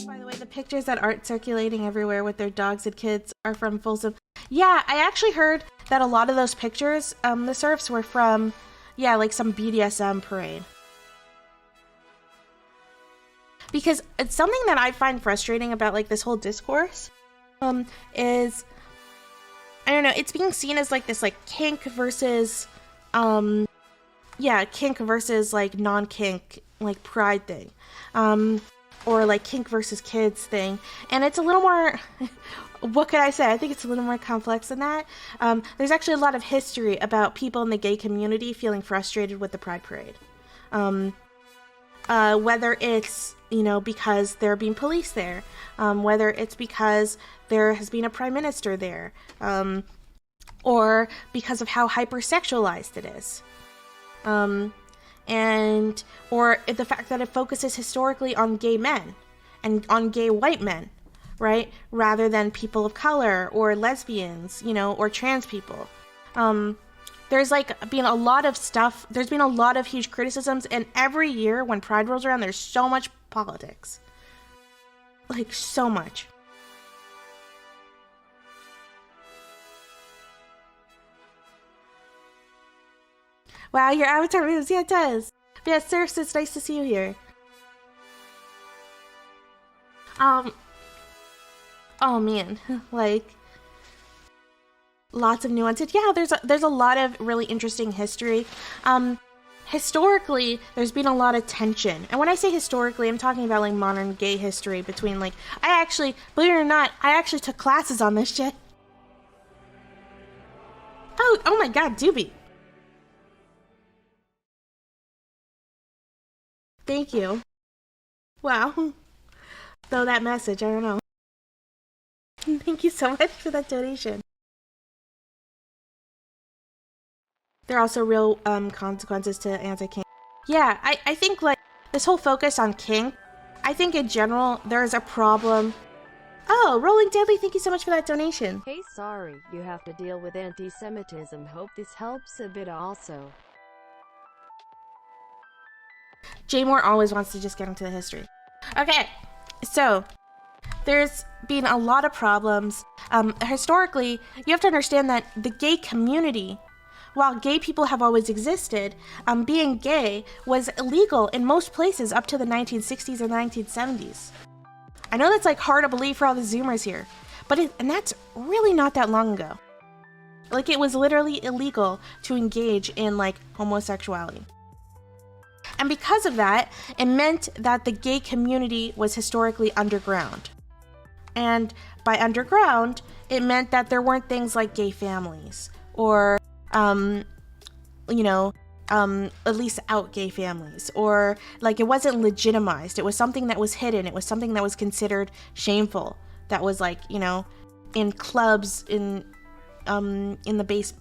By the way, the pictures that aren't circulating everywhere with their dogs and kids are from Folsom. Yeah, I actually heard that a lot of those pictures, the surfs were from, yeah, like some BDSM parade. Because it's something that I find frustrating about like this whole discourse, is, I don't know, it's being seen as like this like kink versus, kink versus like non-kink, like pride thing, or like kink versus kids thing. And it's a little more, what could I say? I think it's a little more complex than that. There's actually a lot of history about people in the gay community feeling frustrated with the Pride Parade. Whether it's, because they're being policed there, whether it's because there has been a prime minister there, or because of how hypersexualized it is. Or the fact that it focuses historically on gay men and on gay white men, right? Rather than people of color or lesbians, or trans people. There's been a lot of stuff. There's been a lot of huge criticisms, and every year when Pride rolls around, there's so much politics. Like, so much. Wow, your avatar moves. Yeah, it does. But yeah, Circe, it's nice to see you here. Oh man, lots of nuances. Yeah, there's a lot of really interesting history. Historically, there's been a lot of tension. And when I say historically, I'm talking about like modern gay history between believe it or not, I actually took classes on this shit. Oh my god, Doobie. Thank you. Wow. Though that message, I don't know. Thank you so much for that donation. There are also real consequences to anti-kink. Yeah, I think this whole focus on kink, I think in general there's a problem. Oh, Rolling Deadly, thank you so much for that donation. Hey, sorry, you have to deal with anti-Semitism. Hope this helps a bit also. Jay Moore always wants to just get into the history. Okay, so there's been a lot of problems. Historically, you have to understand that the gay community, while gay people have always existed, being gay was illegal in most places up to the 1960s or 1970s. I know that's hard to believe for all the Zoomers here, and that's really not that long ago. It was literally illegal to engage in homosexuality. And because of that, it meant that the gay community was historically underground. And by underground, it meant that there weren't things like gay families or at least out gay families, or it wasn't legitimized. It was something that was hidden. It was something that was considered shameful. That was in clubs, in the base.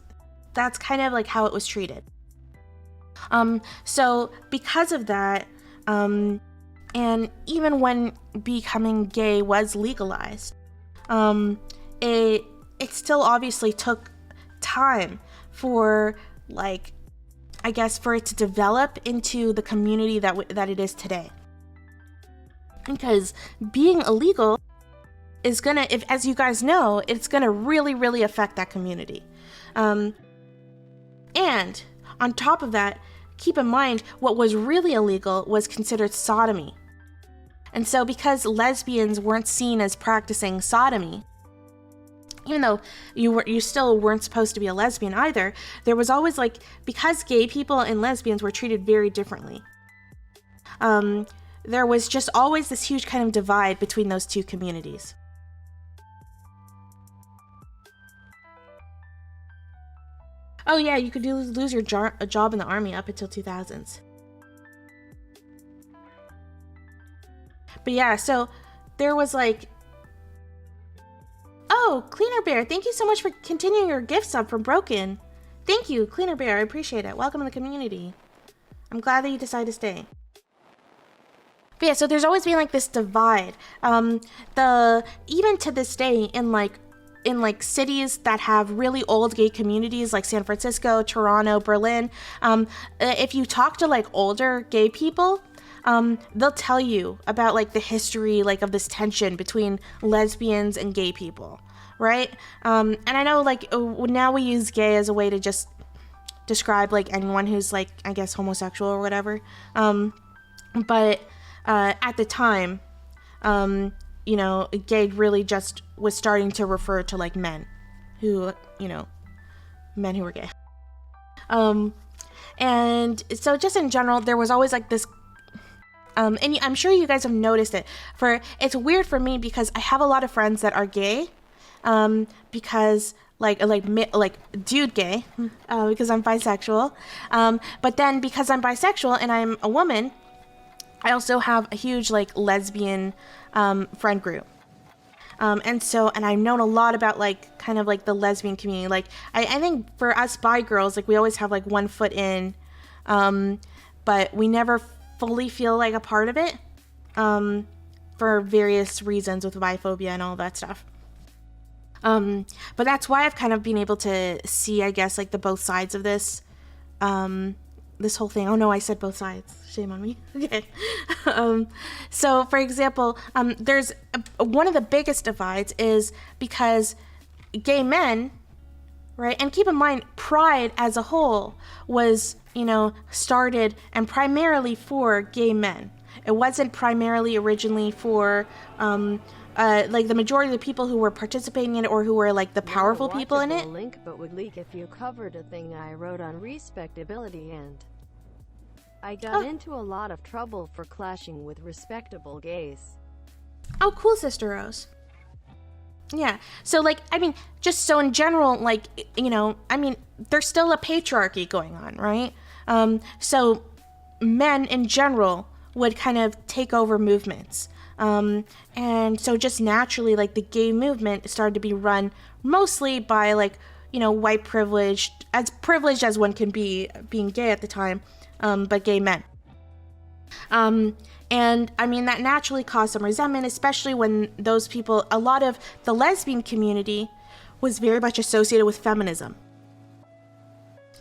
That's kind of how it was treated. So because of that, and even when becoming gay was legalized, it still obviously took time for for it to develop into the community that it is today. Because being illegal is gonna, as you guys know, it's gonna really, really affect that community. And on top of that, keep in mind what was really illegal was considered sodomy. And so because lesbians weren't seen as practicing sodomy, even though you still weren't supposed to be a lesbian either, there was always because gay people and lesbians were treated very differently. There was just always this huge kind of divide between those two communities. Oh yeah, you could lose your job in the army up until 2000s. But yeah, so there was oh, Cleaner Bear, thank you so much for continuing your gift sub from Broken. Thank you, Cleaner Bear, I appreciate it. Welcome to the community. I'm glad that you decided to stay. But yeah, so there's always been this divide. Even to this day in in like cities that have really old gay communities like San Francisco, Toronto, Berlin, if you talk to like older gay people, they'll tell you about like the history like of this tension between lesbians and gay people, right? And I know like now we use gay as a way to just describe like anyone who's like, I guess, homosexual or whatever. But at the time, you know, gay really just was starting to refer to like men who, you know, men who were gay. And so just in general, there was always like this, and I'm sure you guys have noticed it, it's weird for me because I have a lot of friends that are gay, because like dude gay, because I'm bisexual. But then because I'm bisexual and I'm a woman, I also have a huge like lesbian friend group. And I've known a lot about like kind of like the lesbian community. Like I think for us bi girls, like we always have like one foot in, but we never fully feel like a part of it, for various reasons with biphobia and all that stuff. But that's why I've kind of been able to see, I guess, like the both sides of this, this whole thing. Oh no, I said both sides. Shame on me. Okay. So for example, there's one of the biggest divides is because gay men, right? And keep in mind, Pride as a whole was, you know, started and primarily for gay men. It wasn't primarily originally for, like the majority of the people who were participating in it or who were like the powerful people in it. Link, but would leak if you covered a thing I wrote on respectability, and I got into a lot of trouble for clashing with respectable gays. Oh, cool, Sister Rose. Yeah. So like, I mean, just so in general, like, you know, I mean, there's still a patriarchy going on, right? So men in general would kind of take over movements. And so just naturally, like the gay movement started to be run mostly by like, you know, white privileged as one can be being gay at the time, but gay men. And I mean, that naturally caused some resentment, especially when those people, a lot of the lesbian community was very much associated with feminism.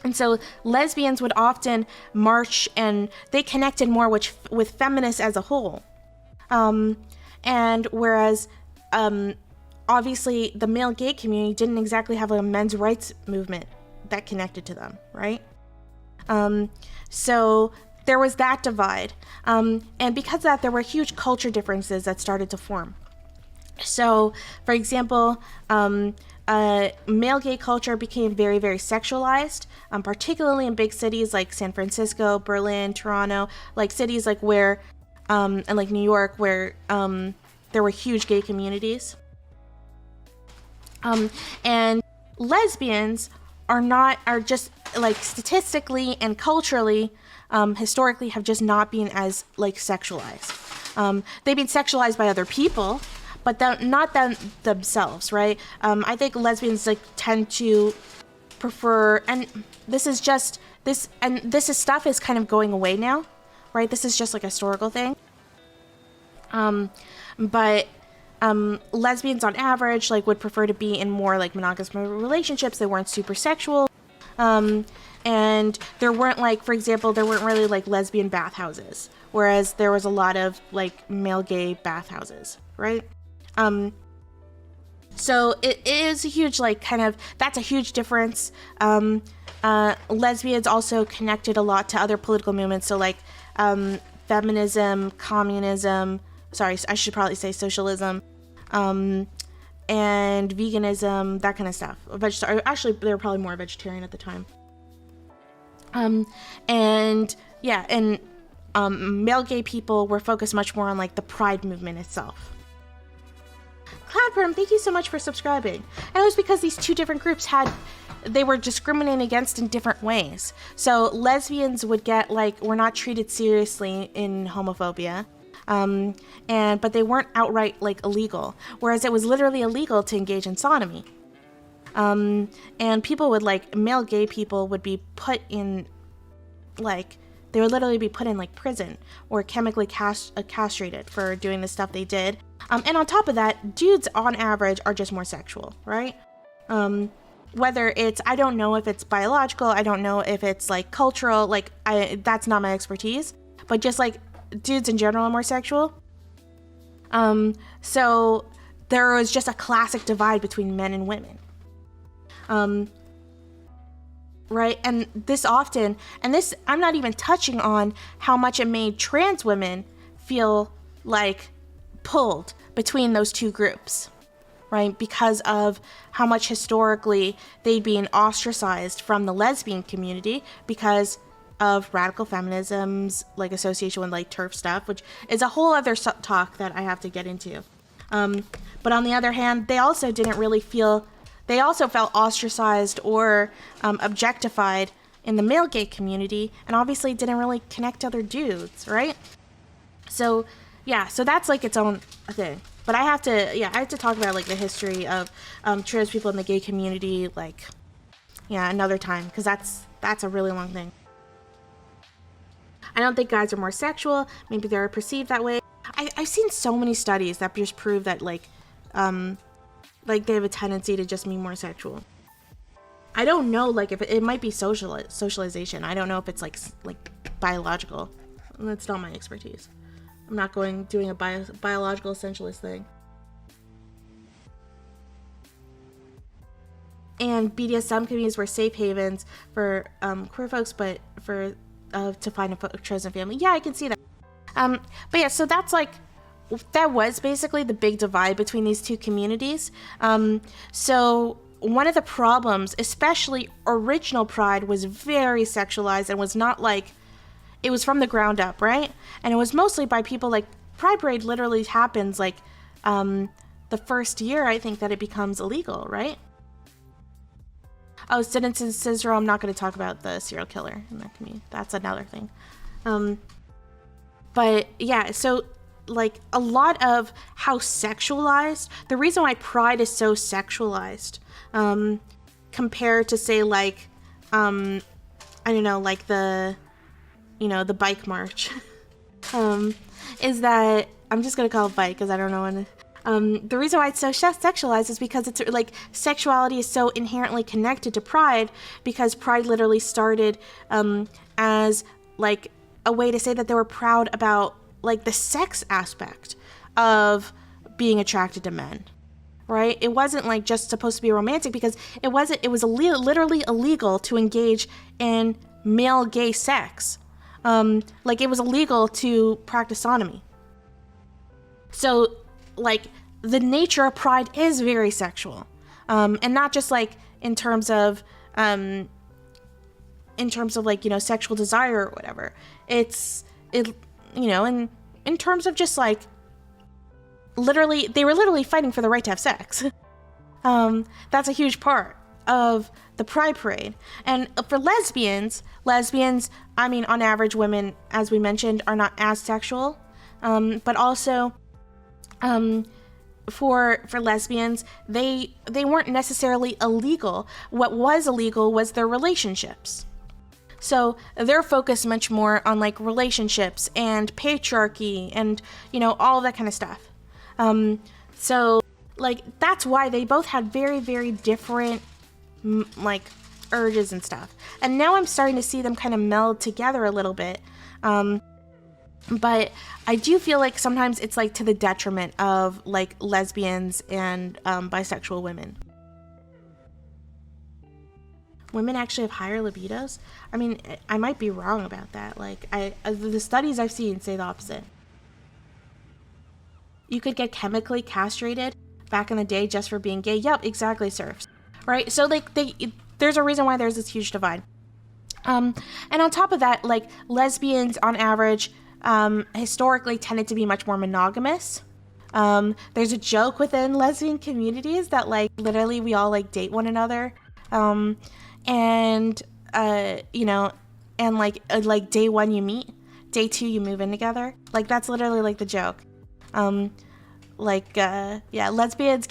And so lesbians would often march and they connected more with feminists as a whole. And whereas, obviously the male gay community didn't exactly have a men's rights movement that connected to them, right? So there was that divide. And because of that, there were huge culture differences that started to form. So, for example, male gay culture became very, very sexualized, particularly in big cities like San Francisco, Berlin, Toronto, like cities like where, and like New York, where there were huge gay communities. And lesbians are just like statistically and culturally, historically have just not been as like sexualized. They've been sexualized by other people, but not them themselves, right? I think lesbians like tend to prefer, and this is stuff is kind of going away now, right? This is just like a historical thing. But lesbians on average like would prefer to be in more like monogamous relationships. They weren't super sexual. And there weren't like, for example, there weren't really like lesbian bathhouses, whereas there was a lot of like male gay bathhouses, right? So it is a huge, like kind of, that's a huge difference. Lesbians also connected a lot to other political movements. So like, feminism, communism, sorry, I should probably say socialism, and veganism, that kind of stuff. Actually, they were probably more vegetarian at the time. And yeah, and male gay people were focused much more on like the Pride movement itself. Cloudworm, thank you so much for subscribing. And it was because these two different groups they were discriminated against in different ways. So lesbians would get like, were not treated seriously in homophobia. But they weren't outright like illegal, whereas it was literally illegal to engage in sodomy. And people would like, male gay people would be put in like They would literally be put in like prison or chemically castrated for doing the stuff they did. And on top of that, dudes on average are just more sexual, right? Whether it's, I don't know if it's biological, I don't know if it's like cultural, like that's not my expertise, but just like dudes in general are more sexual. So there was just a classic divide between men and women. Right? And this often, and this, I'm not even touching on how much it made trans women feel like pulled between those two groups, right? Because of how much historically they'd been ostracized from the lesbian community because of radical feminism's like association with like TERF stuff, which is a whole other talk that I have to get into. But on the other hand, they also felt ostracized or objectified in the male gay community, and obviously didn't really connect to other dudes, right? So yeah, so that's like its own thing. But I have to talk about like the history of trans people in the gay community, like, yeah, another time, because that's a really long thing. I don't think guys are more sexual. Maybe they're perceived that way. I've seen so many studies that just prove that like they have a tendency to just be more sexual. I don't know, like if it might be socialization. I don't know if it's like biological. That's not my expertise. I'm not doing a biological essentialist thing. And BDSM communities were safe havens for queer folks, but for to find a chosen family. Yeah, I can see that. But yeah, so that was basically the big divide between these two communities. So one of the problems, especially original Pride, was very sexualized and was not like, it was from the ground up, right? And it was mostly by people like, Pride Parade literally happens like the first year, I think, that it becomes illegal, right? Oh, Citizen Cicero, I'm not going to talk about the serial killer in that community. That's another thing. But yeah, so like a lot of how sexualized, the reason why Pride is so sexualized, compared to say like, I don't know, like the bike march, is that, I'm just going to call it bike because I don't know when. The reason why it's so sexualized is because it's like sexuality is so inherently connected to Pride, because Pride literally started as like a way to say that they were proud about like the sex aspect of being attracted to men, right? It wasn't like just supposed to be romantic, because it was literally illegal to engage in male gay sex. Like it was illegal to practice sodomy. So like the nature of Pride is very sexual, and not just like in terms of like, sexual desire or whatever. In terms of just like they were literally fighting for the right to have sex. That's a huge part of the Pride Parade. And for lesbians, I mean, on average, women, as we mentioned, are not as sexual, but also for lesbians, they weren't necessarily illegal. What was illegal was their relationships. So they're focused much more on like relationships and patriarchy and, all that kind of stuff. So like, that's why they both had very, very different like urges and stuff. And now I'm starting to see them kind of meld together a little bit. But I do feel like sometimes it's like to the detriment of like lesbians and bisexual women. Women actually have higher libidos? I mean, I might be wrong about that. Like, the studies I've seen say the opposite. You could get chemically castrated back in the day just for being gay. Yep, exactly, serfs. Right? So, like, there's a reason why there's this huge divide. And on top of that, like, lesbians on average historically tended to be much more monogamous. There's a joke within lesbian communities that, like, literally we all, like, date one another. And like day one you meet, day two you move in together. Like that's literally like the joke. Lesbians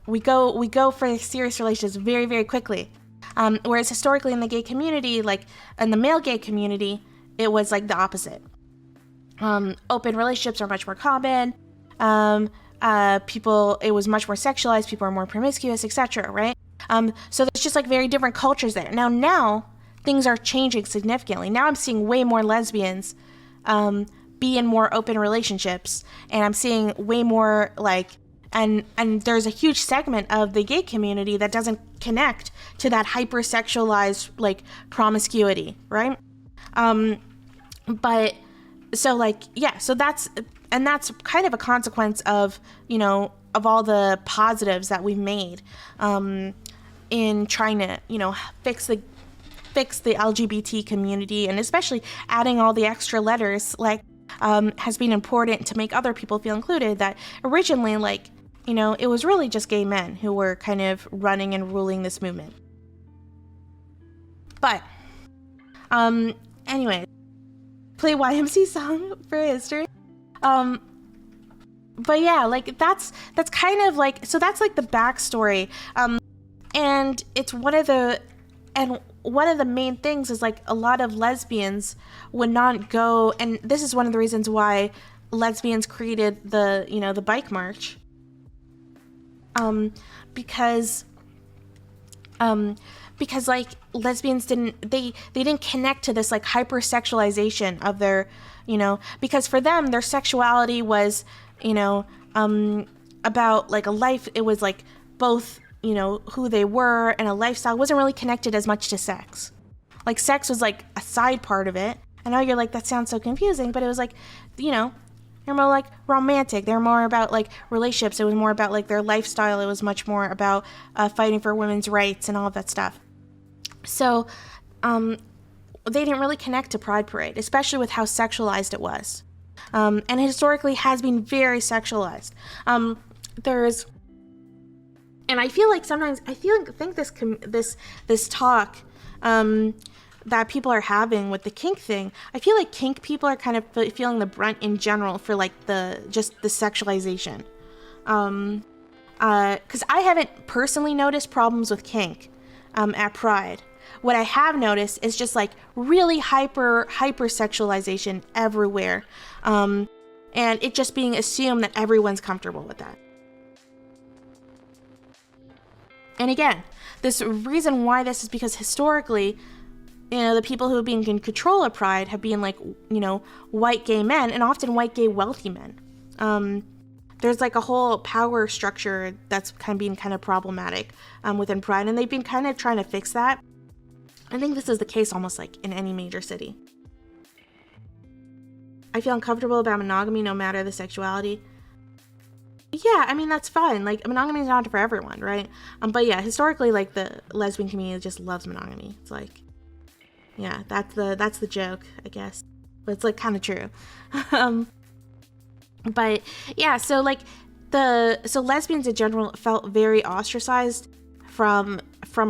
we go for serious relationships very, very quickly. Whereas historically in the gay community, like in the male gay community, it was like the opposite. Open relationships are much more common. It was much more sexualized. People are more promiscuous, etc. Right? So there's just like very different cultures there. Now things are changing significantly. Now I'm seeing way more lesbians be in more open relationships, and I'm seeing way more like, and there's a huge segment of the gay community that doesn't connect to that hypersexualized like promiscuity, right? But so like, yeah, so that's kind of a consequence of, you know, of all the positives that we've made in trying to, you know, fix the LGBT community, and especially adding all the extra letters like has been important to make other people feel included. That originally, like, you know, it was really just gay men who were kind of running and ruling this movement. But anyway, play YMC song for history. But yeah, like that's kind of like, so that's like the backstory. And it's one of the main things is like a lot of lesbians would not go, and this is one of the reasons why lesbians created the, you know, the bike march. Because like lesbians didn't connect to this like hypersexualization of their, you know, because for them their sexuality was, you know, about like a life. It was like both, you know, who they were and a lifestyle. It wasn't really connected as much to sex. Like sex was like a side part of it. I know you're like, that sounds so confusing, but it was like, you know, they're more like romantic. They're more about like relationships. It was more about like their lifestyle. It was much more about fighting for women's rights and all of that stuff. So they didn't really connect to Pride Parade, especially with how sexualized it was. And historically has been very sexualized. And I feel like sometimes, I think this talk that people are having with the kink thing, I feel like kink people are kind of feeling the brunt in general for like just the sexualization. Because I haven't personally noticed problems with kink at Pride. What I have noticed is just like really hyper sexualization everywhere. And it just being assumed that everyone's comfortable with that. And again, this reason why this is because historically, you know, the people who have been in control of Pride have been like, you know, white gay men, and often white gay wealthy men. There's like a whole power structure that's kind of problematic within Pride, and they've been kind of trying to fix that. I think this is the case almost like in any major city. I feel uncomfortable about monogamy no matter the sexuality. Yeah, I mean, that's fine. Like, monogamy is not for everyone, right? But yeah, historically, like, the lesbian community just loves monogamy. It's like, yeah, that's the joke, I guess. But it's, like, kind of true. But yeah, so, like, so lesbians in general felt very ostracized from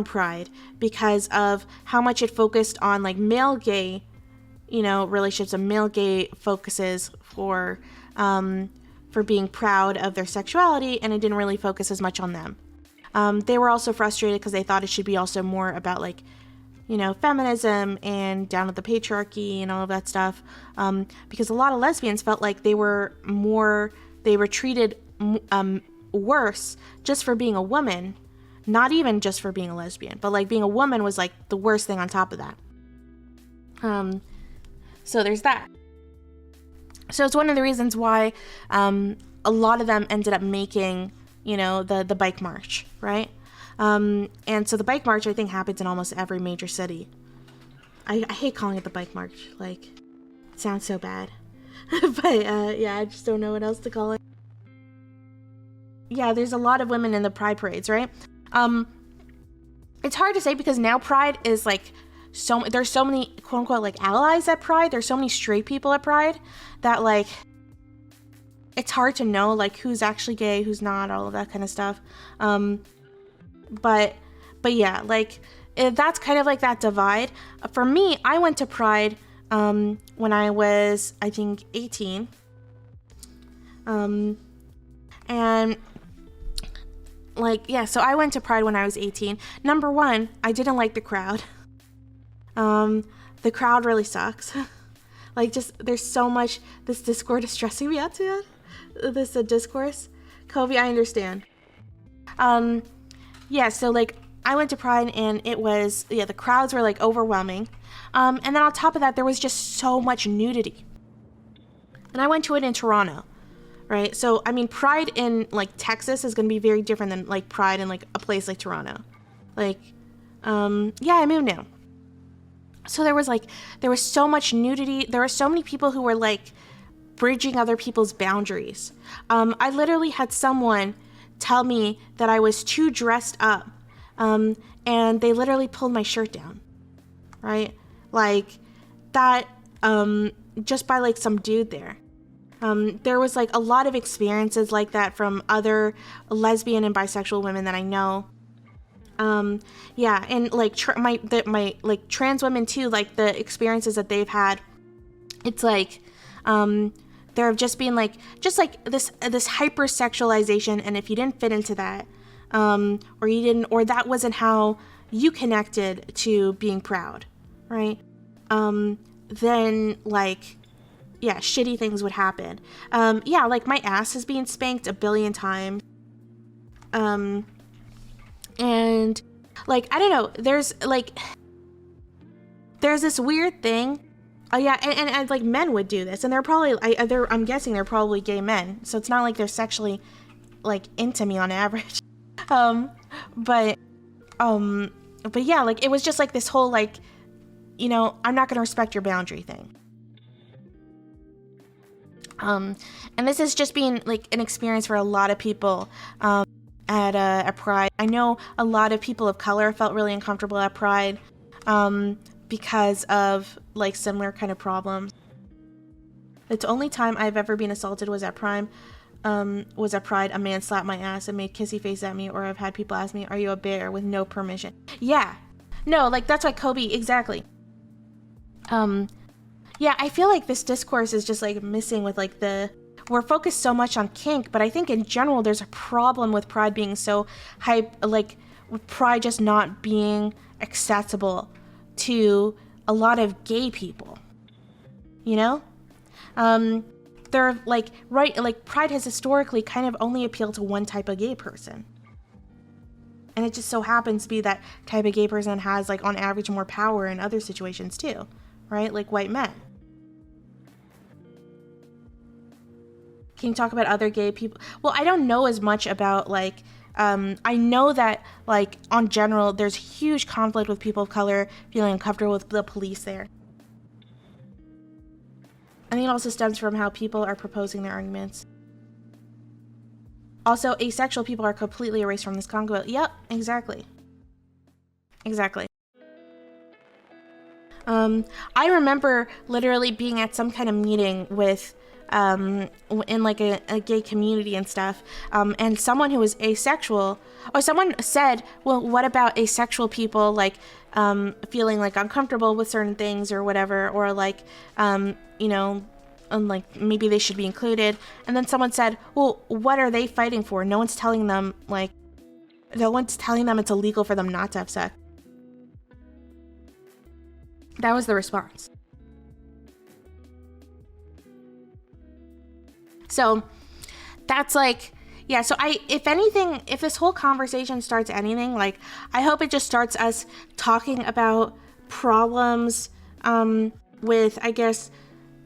Pride because of how much it focused on, like, male gay, you know, relationships and male gay focuses for being proud of their sexuality, and it didn't really focus as much on them. They were also frustrated because they thought it should be also more about, like, you know, feminism and down with the patriarchy and all of that stuff, because a lot of lesbians felt like they were treated worse just for being a woman, not even just for being a lesbian, but like being a woman was like the worst thing on top of that. So there's that. So it's one of the reasons why a lot of them ended up making, you know, the bike march, right? And so the bike march, I think, happens in almost every major city. I hate calling it the bike march. Like, it sounds so bad. But, yeah, I just don't know what else to call it. Yeah, there's a lot of women in the Pride parades, right? It's hard to say because now Pride is, like, there's so many, quote unquote, like, allies at Pride. There's so many straight people at Pride that, like, it's hard to know, like, who's actually gay, who's not, all of that kind of stuff. But yeah, like, that's kind of like that divide. For me, I went to Pride when I was, I think, 18. And like, yeah, so I went to Pride when I was 18. Number one, I didn't like the crowd. The crowd really sucks. Like, just, there's so much, this Discord is stressing me out too. This discourse. Kobe, I understand. Yeah, so, like, I went to Pride and it was, yeah, the crowds were, like, overwhelming. And then on top of that, there was just so much nudity. And I went to it in Toronto, right? So, I mean, Pride in, like, Texas is going to be very different than, like, Pride in, like, a place like Toronto. Like, yeah, I moved now. So there was so much nudity. There were so many people who were, like, bridging other people's boundaries. I literally had someone tell me that I was too dressed up, and they literally pulled my shirt down, right? Like, that, just by, like, some dude there. There was, like, a lot of experiences like that from other lesbian and bisexual women that I know. Yeah, and, like, my trans women too, like, the experiences that they've had, it's like, there have just been, like, just, like, this hypersexualization, and if you didn't fit into that, or that wasn't how you connected to being proud, right, then, like, yeah, shitty things would happen. Yeah, like, my ass is being spanked 1 billion times, and, like, I don't know, there's this weird thing. Oh yeah, and like, men would do this, and they're probably, I'm guessing they're probably gay men, so it's not like they're sexually, like, into me on average. But yeah, like, it was just, like, this whole, like, you know, I'm not gonna respect your boundary thing. And this has just been, like, an experience for a lot of people, at Pride. I know a lot of people of color felt really uncomfortable at Pride, because of, like, similar kind of problems. The only time I've ever been assaulted was at Pride. A man slapped my ass and made kissy face at me, or I've had people ask me, "Are you a bear?" with no permission. Yeah, no, like, that's why Kobe, exactly. Yeah, I feel like this discourse is just, like, missing with, like, we're focused so much on kink, but I think in general there's a problem with Pride being so like, with Pride just not being accessible to a lot of gay people, you know? They're, like, right, like, Pride has historically kind of only appealed to one type of gay person. And it just so happens to be that type of gay person has, like, on average more power in other situations too, right? Like white men. Can you talk about other gay people? Well, I don't know as much about, like, I know that, like, on general, there's huge conflict with people of color feeling uncomfortable with the police there. I think it also stems from how people are proposing their arguments. Also, asexual people are completely erased from this convo. Yep, exactly. Exactly. I remember literally being at some kind of meeting with, in, like, a gay community and stuff, and someone who was asexual, or someone said, well, what about asexual people, like, feeling, like, uncomfortable with certain things or whatever, or, like, you know, like, maybe they should be included. And then someone said, well, what are they fighting for? No one's telling them, like, no one's telling them it's illegal for them not to have sex. That was the response. So that's, like, yeah, so if anything, if this whole conversation starts anything, like, I hope it just starts us talking about problems, with, I guess,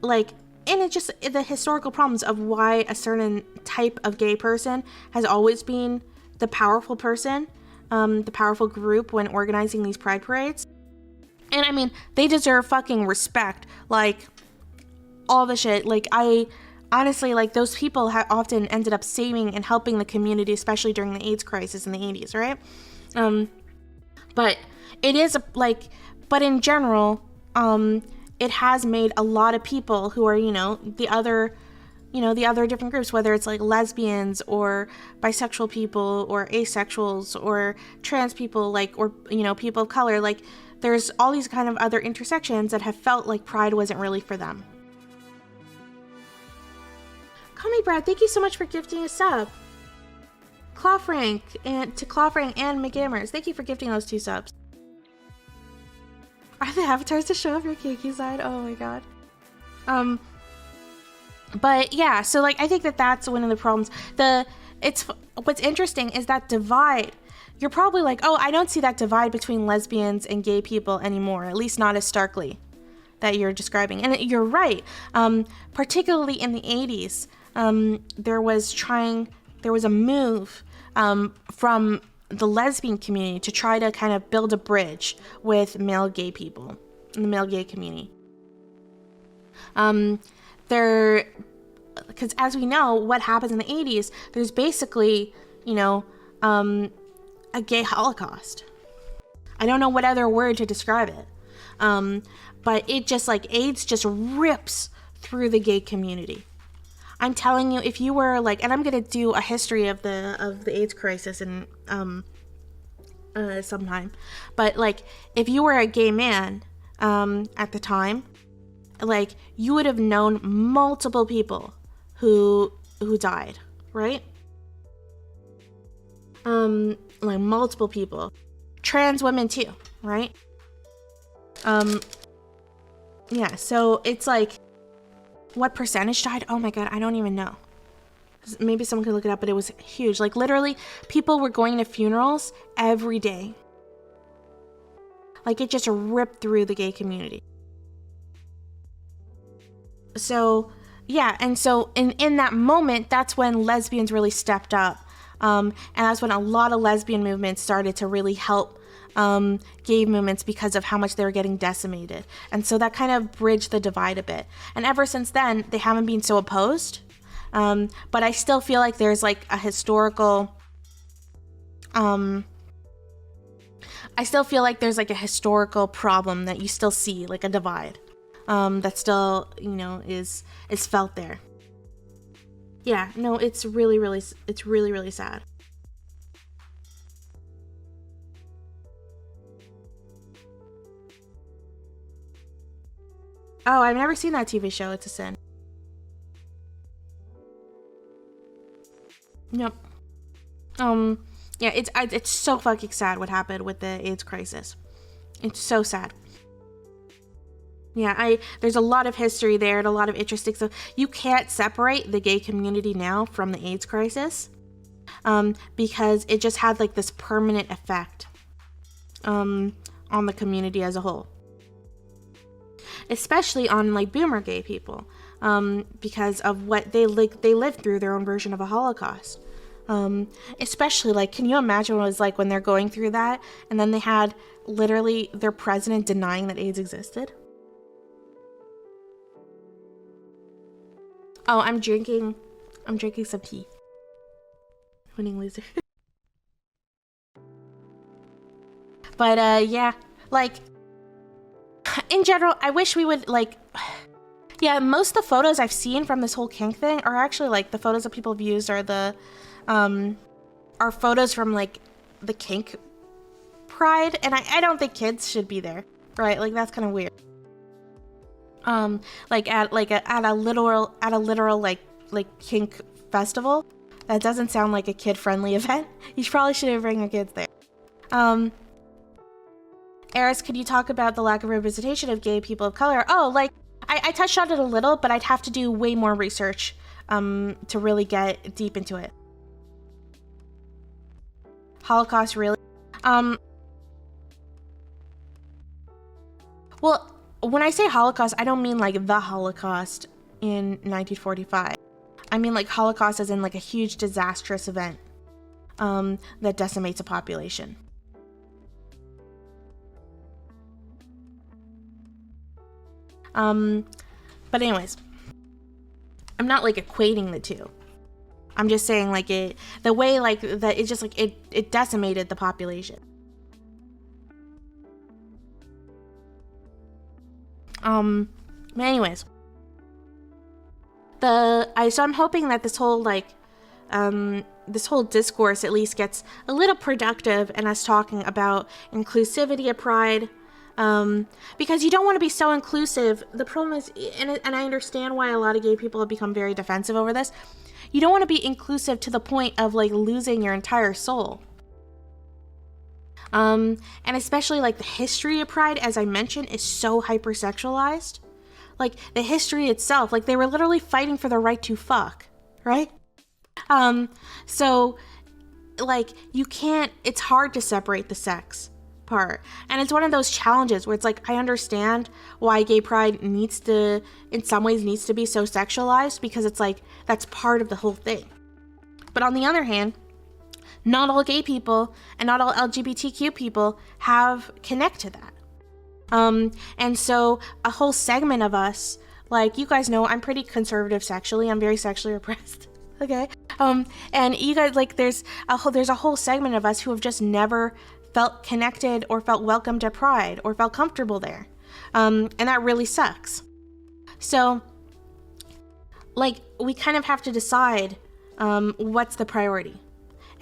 like, and it's just the historical problems of why a certain type of gay person has always been the powerful person, the powerful group when organizing these pride parades. And I mean, they deserve fucking respect, like, all the shit. Like, I honestly, like, those people have often ended up saving and helping the community, especially during the AIDS crisis in the 80s, right? But it is, like, but in general, it has made a lot of people who are, you know, the other different groups, whether it's, like, lesbians or bisexual people or asexuals or trans people, like, or, you know, people of color, like, there's all these kind of other intersections that have felt like Pride wasn't really for them. Call me Brad, thank you so much for gifting a sub. Clawfrank and McGammers. Thank you for gifting those 2 subs. Are the avatars to show off your kinky side? Oh my god. But yeah, so like I think that that's one of the problems. What's interesting is that divide. You're probably like, oh, I don't see that divide between lesbians and gay people anymore, at least not as starkly that you're describing. And you're right. Particularly in the 80s, there was a move from the lesbian community to try to kind of build a bridge with male gay people in the male gay community. Because as we know, what happens in the 80s, there's basically, a gay Holocaust. I don't know what other word to describe it. But it just like AIDS just rips through the gay community. I'm telling you, if you were like, and I'm gonna do a history of the AIDS crisis in sometime, but like if you were a gay man at the time, like you would have known multiple people who died, right? Like multiple people, trans women too, right? Yeah, so it's like, what percentage died? Oh my god, I don't even know. Maybe someone could look it up, but it was huge. Like literally, people were going to funerals every day. Like it just ripped through the gay community. So yeah, and so in that moment, that's when lesbians really stepped up. And that's when a lot of lesbian movements started to really help gay movements because of how much they were getting decimated. And so that kind of bridged the divide a bit. And ever since then, they haven't been so opposed. But I still feel like there's like a historical, I still feel like there's like a historical problem that you still see, like a divide, that still, is felt there. Yeah, no, it's really, really sad. Oh, I've never seen that TV show. It's a sin. Yep. Yeah, it's so fucking sad what happened with the AIDS crisis. It's so sad. Yeah, there's a lot of history there and a lot of interesting stuff. You can't separate the gay community now from the AIDS crisis, because it just had like this permanent effect on the community as a whole, especially on like boomer gay people, because of what they lived through their own version of a Holocaust. Especially like, can you imagine what it was like when they're going through that and then they had literally their president denying that AIDS existed? Oh, I'm drinking some tea. Winning loser. But yeah, like in general, I wish we would like, yeah, most of the photos I've seen from this whole kink thing are actually like the photos that people have used are the are photos from like the kink pride, and I don't think kids should be there, right? Like that's kind of weird. Like at a literal like kink festival. That doesn't sound like a kid-friendly event. You probably shouldn't bring your kids there. Eris, could you talk about the lack of representation of gay people of color? Oh, like I touched on it a little, but I'd have to do way more research to really get deep into it. Holocaust, really? Well, when I say Holocaust, I don't mean like the Holocaust in 1945. I mean like Holocaust as in like a huge disastrous event that decimates a population. But anyways, I'm not like equating the two. I'm just saying like the way like that, it's just like it decimated the population. But anyways, so I'm hoping that this whole like this whole discourse at least gets a little productive and us talking about inclusivity of pride, because you don't want to be so inclusive. The problem is, and I understand why a lot of gay people have become very defensive over this. you don't want to be inclusive to the point of like losing your entire soul. And especially like the history of Pride, as I mentioned, is so hypersexualized. Like the history itself, like they were literally fighting for the right to fuck, right? So like you can't, it's hard to separate the sex part. And it's one of those challenges where it's like, I understand why gay pride needs to, in some ways needs to be so sexualized, because it's like, that's part of the whole thing. But on the other hand, not all gay people and not all LGBTQ people connect to that. And so a whole segment of us, like you guys know, I'm pretty conservative sexually. I'm very sexually repressed. Okay. And you guys, like there's a whole segment of us who have just never felt connected or felt welcome to Pride or felt comfortable there. And that really sucks. So like we kind of have to decide, what's the priority.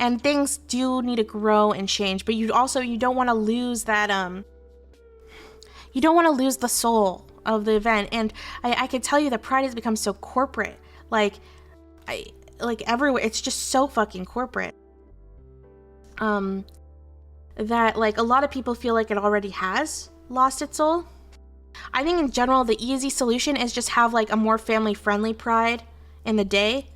And things do need to grow and change, but you don't want to lose that, you don't want to lose the soul of the event. And I can tell you that Pride has become so corporate, like everywhere, it's just so fucking corporate, that like a lot of people feel like it already has lost its soul. I think in general, the easy solution is just have like a more family friendly Pride in the day.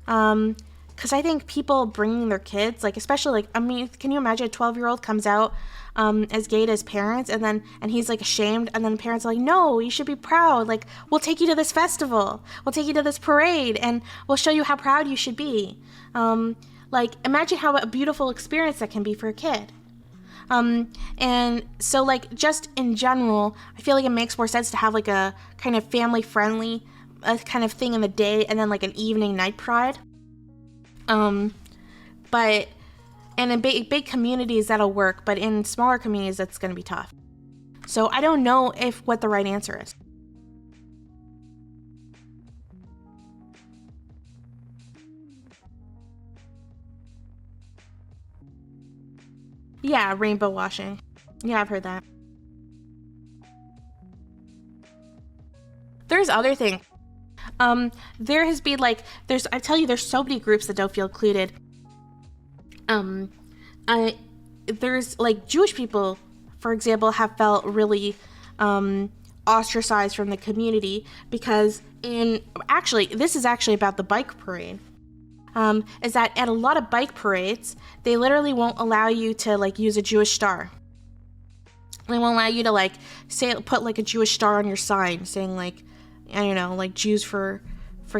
Because I think people bringing their kids, like especially like, I mean, can you imagine a 12-year-old comes out as gay to his parents, and he's like ashamed, and then parents are like, no, you should be proud, like we'll take you to this festival, we'll take you to this parade, and we'll show you how proud you should be. Like imagine how a beautiful experience that can be for a kid. And so like just in general, I feel like it makes more sense to have like a kind of family friendly kind of thing in the day, and then like an evening night Pride. But, and in big communities that'll work, but in smaller communities that's going to be tough. So I don't know what the right answer is. Yeah, rainbow washing. Yeah, I've heard that. There's other things. There has been like, I tell you, there's so many groups that don't feel included. There's like Jewish people, for example, have felt really, ostracized from the community because this is actually about the bike parade. Is that at a lot of bike parades, they literally won't allow you to like use a Jewish star. They won't allow you to like put like a Jewish star on your sign saying like, I don't know, like Jews for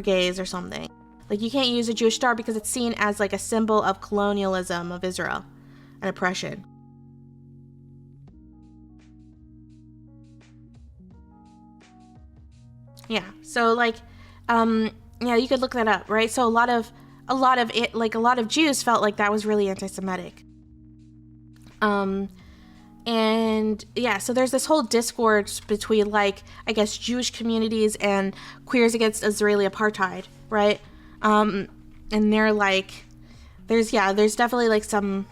gays or something. Like you can't use a Jewish star because it's seen as like a symbol of colonialism of Israel and oppression. Yeah. So like, yeah, you could look that up, right? So a lot of Jews felt like that was really anti-Semitic. And yeah, so there's this whole discord between like, I guess, Jewish communities and queers against Israeli apartheid, right? And they're like, there's definitely like some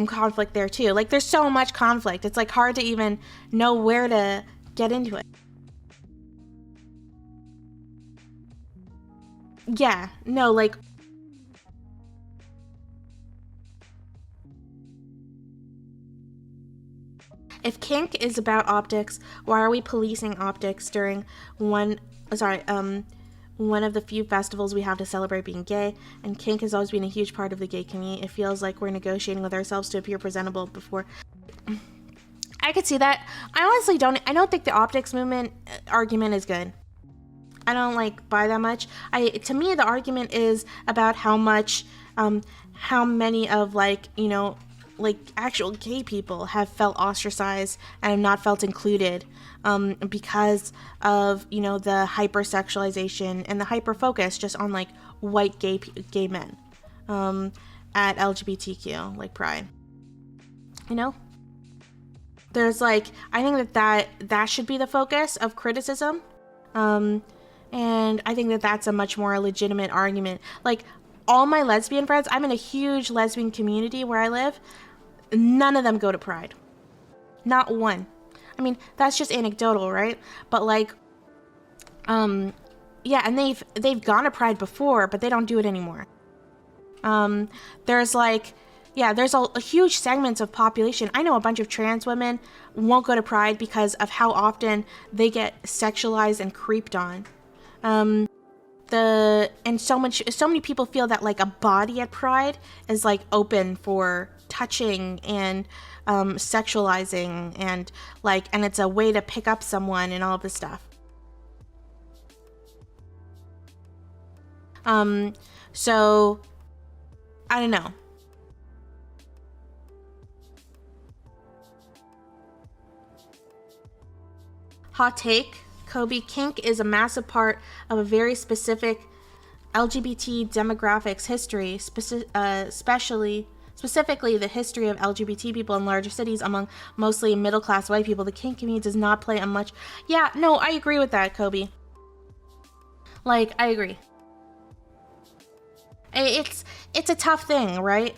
conflict there too. Like there's so much conflict. It's like hard to even know where to get into it. Yeah, no, like, if kink is about optics, why are we policing optics during one of the few festivals we have to celebrate being gay? And kink has always been a huge part of the gay community. It feels like we're negotiating with ourselves to appear presentable before. I could see that. I honestly don't think the optics movement argument is good. I don't like buy that much. To me, the argument is about how many of like, you know, like actual gay people have felt ostracized and have not felt included because of, you know, the hypersexualization and the hyper focus just on like white gay men at LGBTQ like Pride. You know, there's like, I think that should be the focus of criticism, and I think that that's a much more legitimate argument. Like all my lesbian friends, I'm in a huge lesbian community where I live. None of them go to Pride. Not one. I mean, that's just anecdotal, right? But like, yeah, and they've gone to Pride before, but they don't do it anymore. There's like, yeah, there's a huge segments of population. I know a bunch of trans women won't go to Pride because of how often they get sexualized and creeped on. So many people feel that like a body at Pride is like open for touching and sexualizing and it's a way to pick up someone and all of this stuff. So I don't know. Hot take, Kobe, kink is a massive part of a very specific LGBT demographics history, specifically the history of LGBT people in larger cities among mostly middle-class white people. The kink community does not play a much... Yeah, no, I agree with that, Kobe. Like, I agree. It's a tough thing, right?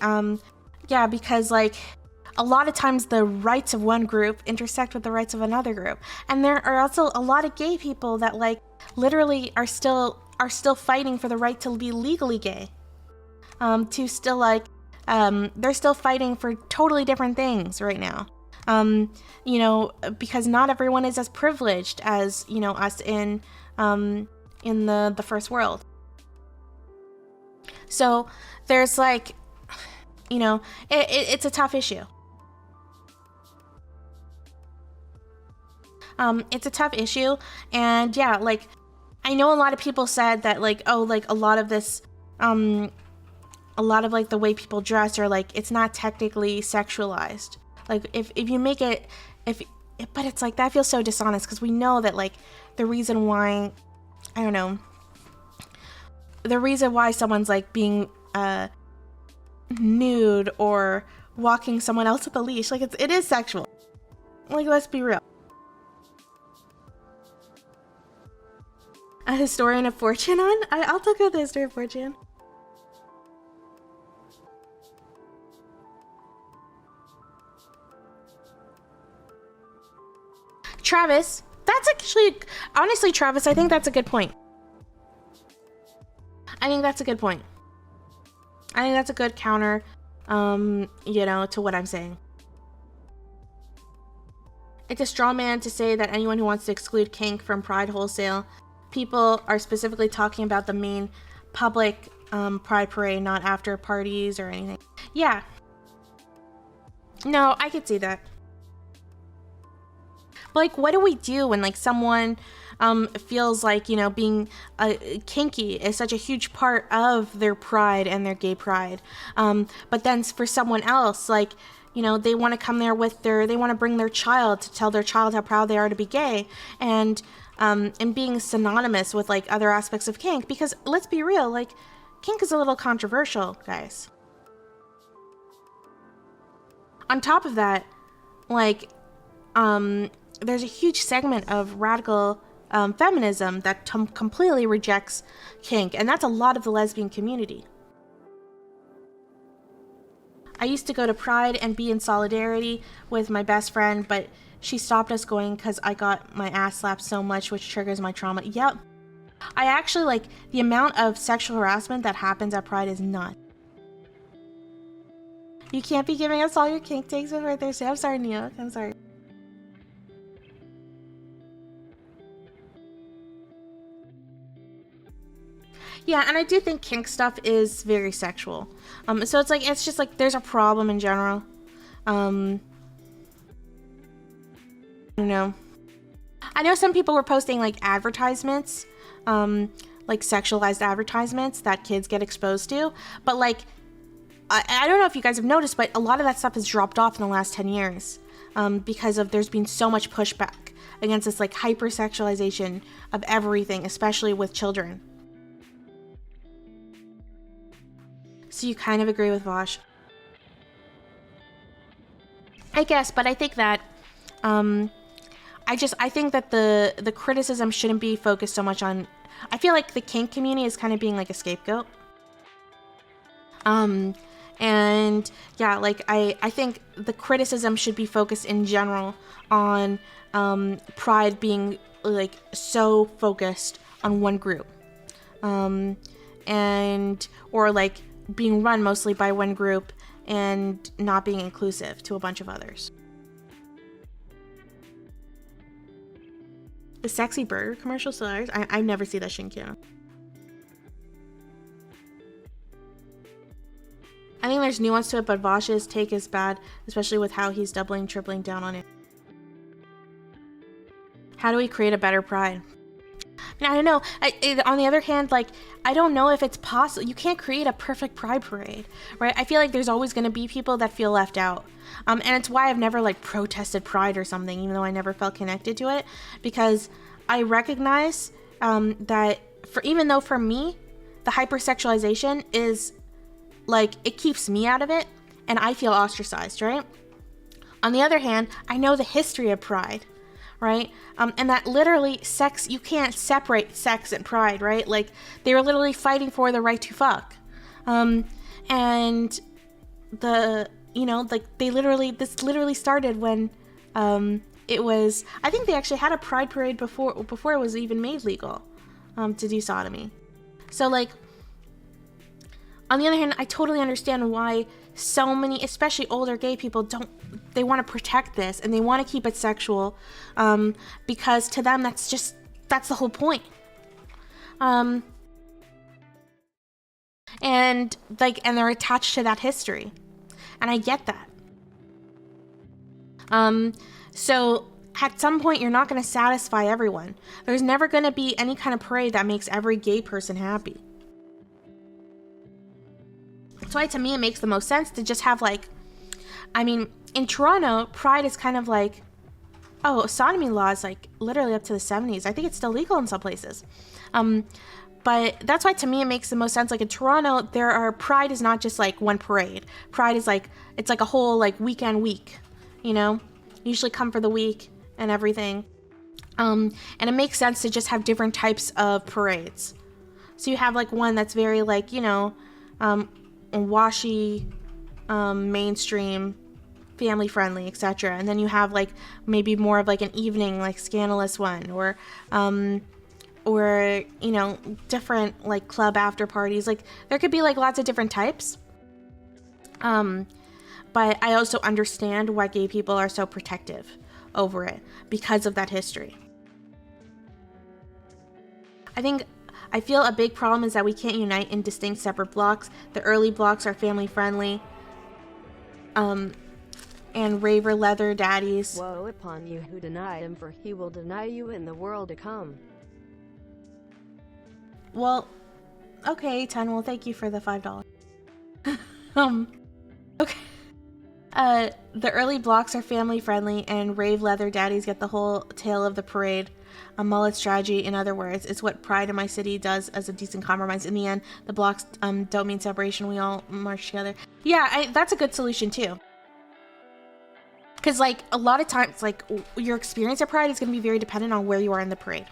Yeah, because like a lot of times the rights of one group intersect with the rights of another group, and there are also a lot of gay people that like literally are still fighting for the right to be legally gay. To still like they're still fighting for totally different things right now. You know, because not everyone is as privileged as, you know, us in the first world. So there's like, you know, it's a tough issue. It's a tough issue, and yeah, like I know a lot of people said that like, oh, like a lot of this, a lot of like the way people dress are like, it's not technically sexualized. Like if you make it, but it's like that feels so dishonest because we know that like the reason why, I don't know, the reason why someone's like being nude or walking someone else with a leash, like it is sexual. Like, let's be real. A historian of fortune on? I'll talk about the history of fortune. Travis, that's actually, honestly, Travis, I think that's a good point. I think that's a good point. I think that's a good counter, you know, to what I'm saying. It's a straw man to say that anyone who wants to exclude kink from Pride wholesale, people are specifically talking about the main public Pride parade, not after parties or anything. Yeah. No, I could see that. But like, what do we do when like someone feels like, you know, being kinky is such a huge part of their pride and their gay pride, but then for someone else, like, you know, they want to come there with they want to bring their child to tell their child how proud they are to be gay, and being synonymous with like other aspects of kink, because let's be real, like kink is a little controversial, guys. On top of that, like there's a huge segment of radical feminism that completely rejects kink, and that's a lot of the lesbian community. I used to go to Pride and be in solidarity with my best friend, but she stopped us going because I got my ass slapped so much, which triggers my trauma. Yep. I actually, like, the amount of sexual harassment that happens at Pride is nuts. You can't be giving us all your kink takes before Thursday. I'm sorry, Neo. I'm sorry. Yeah, and I do think kink stuff is very sexual. So it's like, it's just like, there's a problem in general. I don't know. I know some people were posting like advertisements, like sexualized advertisements that kids get exposed to, but like, I don't know if you guys have noticed, but a lot of that stuff has dropped off in the last 10 years because there's been so much pushback against this like hypersexualization of everything, especially with children. So you kind of agree with Vosh. I guess, but I think that, I think that the criticism shouldn't be focused so much on, I feel like the kink community is kind of being like a scapegoat. And yeah, like I think the criticism should be focused in general on Pride being like so focused on one group. and or like being run mostly by one group and not being inclusive to a bunch of others. The sexy burger commercial still airs? I never see that Shinkia. I think there's nuance to it, but Vosh's take is bad, especially with how he's doubling, tripling down on it. How do we create a better pride? I mean, I don't know. On the other hand, like, I don't know if it's possible. You can't create a perfect pride parade, right? I feel like there's always going to be people that feel left out. And it's why I've never, like, protested pride or something, even though I never felt connected to it. Because I recognize that, even though for me, the hypersexualization is, like, it keeps me out of it, and I feel ostracized, right? On the other hand, I know the history of pride. Right? And that literally sex, you can't separate sex and pride, right? Like, they were literally fighting for the right to fuck. And the, you know, like, this literally started when it was, I think they actually had a pride parade before it was even made legal to do sodomy. So, like, on the other hand, I totally understand why so many, especially older gay people, they want to protect this and they want to keep it sexual, because to them that's the whole point. And they're attached to that history, and I get that. So at some point you're not going to satisfy everyone. There's never going to be any kind of parade that makes every gay person happy. That's why, to me, it makes the most sense to just have, like, I mean, in Toronto, pride is kind of like, sodomy law is, like, literally up to the 70s. I think it's still legal in some places. But that's why, to me, it makes the most sense. Like, in Toronto, pride is not just, like, one parade. Pride is, like, it's like a whole, like, week, you know? You usually come for the week and everything. And it makes sense to just have different types of parades. So you have, like, one that's very, like, you know, washy, mainstream, family friendly, etc. And then you have, like, maybe more of, like, an evening, like, scandalous one, or you know, different, like, club after parties. Like, there could be, like, lots of different types. But I also understand why gay people are so protective over it because of that history. I feel a big problem is that we can't unite in distinct separate blocks. The early blocks are family friendly, and raver leather daddies. Woe upon you who deny him, for he will deny you in the world to come. Well, okay, 10. Well, thank you for the $5. Okay. The early blocks are family friendly, and rave leather daddies get the whole tail of the parade. A mullet strategy, in other words, is what Pride in my city does as a decent compromise. In the end, the blocks don't mean separation. We all march together. Yeah, that's a good solution too. Because, like, a lot of times, like, your experience of Pride is going to be very dependent on where you are in the parade.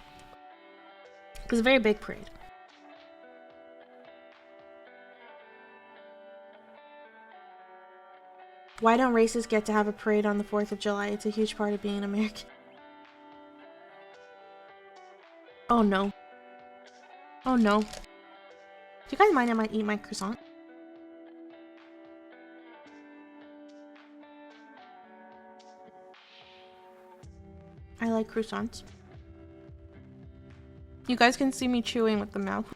Because it's a very big parade. Why don't races get to have a parade on the 4th of July? It's a huge part of being an American. Oh no. Oh no. Do you guys mind I might eat my croissant? I like croissants. You guys can see me chewing with the mouth.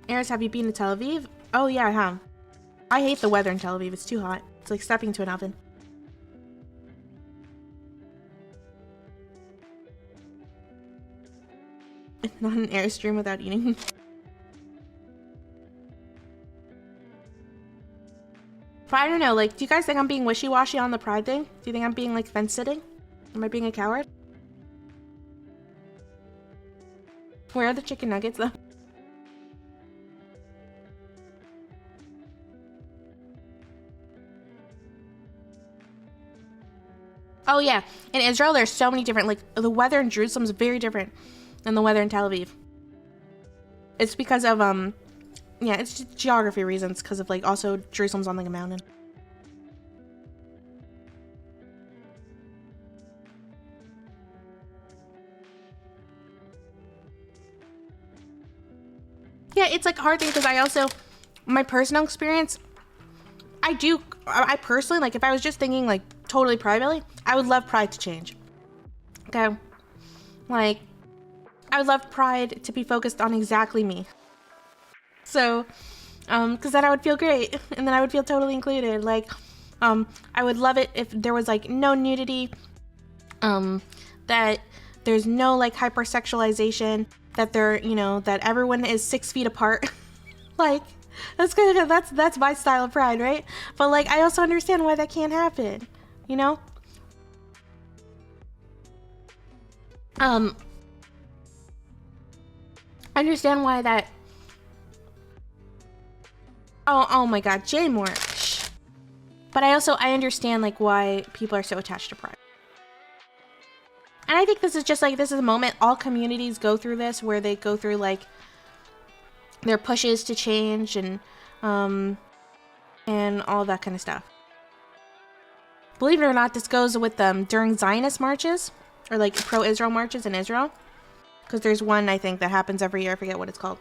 Eris, have you been to Tel Aviv? Oh yeah, I have. I hate the weather in Tel Aviv. It's too hot. It's like stepping into an oven. It's not an Airstream without eating. But I don't know, like, do you guys think I'm being wishy-washy on the Pride thing? Do you think I'm being, like, fence-sitting? Am I being a coward? Where are the chicken nuggets, though? Oh yeah, in Israel there's so many different, like, the weather in Jerusalem is very different than the weather in Tel Aviv. It's because of, yeah, it's just geography reasons, because of, like, also Jerusalem's on, like, a mountain. Yeah, it's like a hard thing because I also, my personal experience, I personally, like if I was just thinking like totally privately, I would love Pride to change. Okay. Like, I would love Pride to be focused on exactly me. So, because then I would feel great and then I would feel totally included. Like, I would love it if there was like no nudity, that there's no like hypersexualization, that that everyone is 6 feet apart. Like, that's good. That's my style of Pride, right? But like, I also understand why that can't happen, you know? I understand why that. Oh my God, Jay Moore. Shh. But I understand like why people are so attached to Pride. And I think this is a moment all communities go through this, where they go through like their pushes to change and all that kind of stuff. Believe it or not, this goes with during Zionist marches or like pro-Israel marches in Israel. Because there's one, I think, that happens every year. I forget what it's called.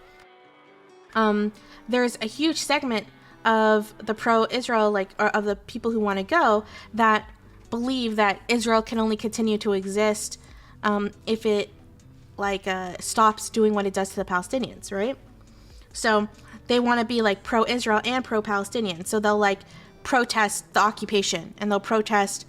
There's a huge segment of the pro-Israel, like, or of the people who want to go, that believe that Israel can only continue to exist if it, like, stops doing what it does to the Palestinians, right? So they want to be, like, pro-Israel and pro-Palestinian. So they'll, like, protest the occupation, and they'll protest,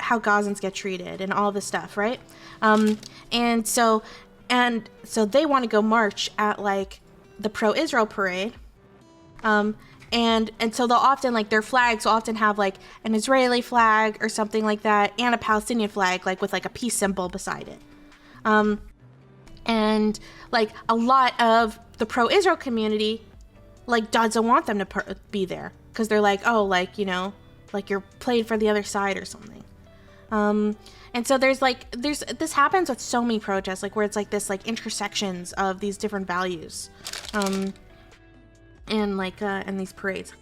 how Gazans get treated and all this stuff, right? And so they want to go march at like the pro-Israel parade. And so they'll often, like, their flags will often have like an Israeli flag or something like that, and a Palestinian flag, like with like a peace symbol beside it. And like a lot of the pro-Israel community like doesn't want them to be there, because they're like, oh, like, like you're playing for the other side or something. And so this happens with so many protests, like where it's like this, like intersections of these different values, and like, and these parades.